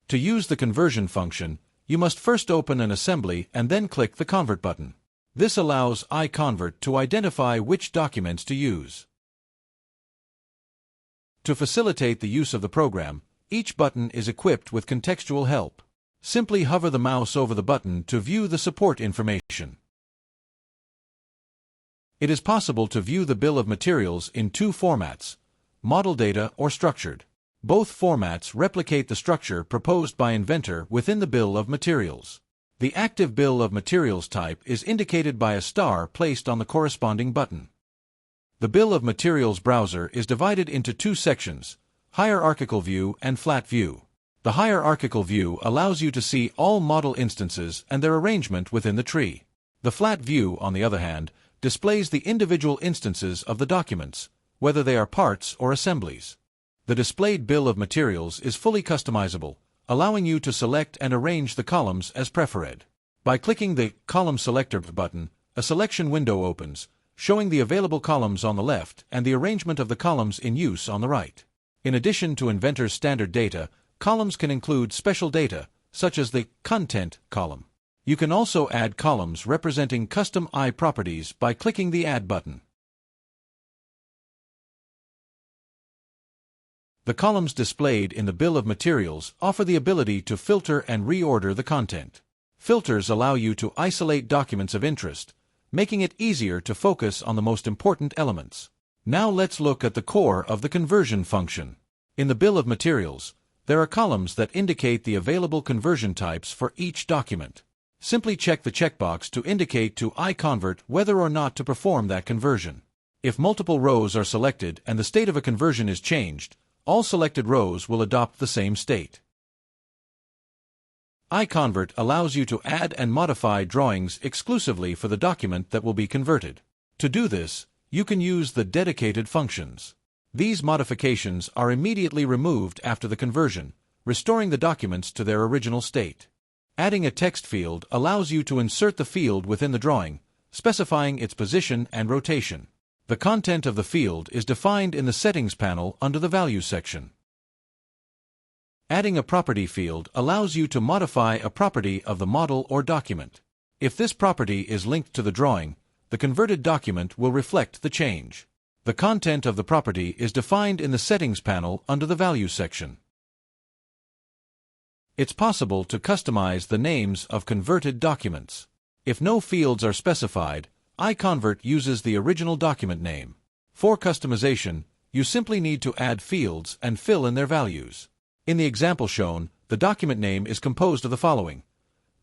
To use the conversion function, you must first open an assembly and then click the Convert button. This allows iConvert to identify which documents to use. To facilitate the use of the program, each button is equipped with contextual help. Simply hover the mouse over the button to view the support information. It is possible to view the bill of materials in two formats, model data or structured. Both formats replicate the structure proposed by inventor within the bill of materials. The active bill of materials type is indicated by a star placed on the corresponding button. The bill of materials browser is divided into two sections, hierarchical view and flat view. The hierarchical view allows you to see all model instances and their arrangement within the tree. The flat view, on the other hand, displays the individual instances of the documents, whether they are parts or assemblies. The displayed bill of materials is fully customizable, allowing you to select and arrange the columns as preferred. By clicking the Column Selector button, a selection window opens, showing the available columns on the left and the arrangement of the columns in use on the right. In addition to inventor's standard data, columns can include special data, such as the Content column. You can also add columns representing custom properties by clicking the Add button. The columns displayed in the bill of materials offer the ability to filter and reorder the content. Filters allow you to isolate documents of interest, making it easier to focus on the most important elements. Now let's look at the core of the conversion function. In the bill of materials, there are columns that indicate the available conversion types for each document. Simply check the checkbox to indicate to iConvert whether or not to perform that conversion. If multiple rows are selected and the state of a conversion is changed, all selected rows will adopt the same state. iConvert allows you to add and modify drawings exclusively for the document that will be converted. To do this, you can use the dedicated functions. These modifications are immediately removed after the conversion, restoring the documents to their original state. Adding a text field allows you to insert the field within the drawing, specifying its position and rotation. The content of the field is defined in the Settings panel under the Values section. Adding a property field allows you to modify a property of the model or document. If this property is linked to the drawing, the converted document will reflect the change. The content of the property is defined in the Settings panel under the Values section. It's possible to customize the names of converted documents. If no fields are specified, iConvert uses the original document name. For customization, you simply need to add fields and fill in their values. In the example shown, the document name is composed of the following: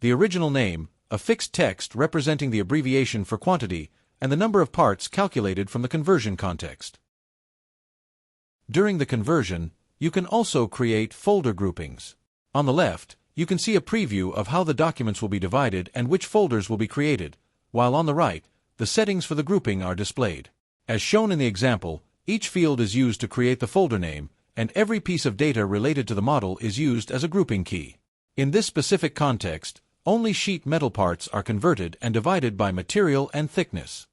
the original name, a fixed text representing the abbreviation for quantity, and the number of parts calculated from the conversion context. During the conversion, you can also create folder groupings. On the left, you can see a preview of how the documents will be divided and which folders will be created, while on the right, the settings for the grouping are displayed. As shown in the example, each field is used to create the folder name, and every piece of data related to the model is used as a grouping key. In this specific context, only sheet metal parts are converted and divided by material and thickness.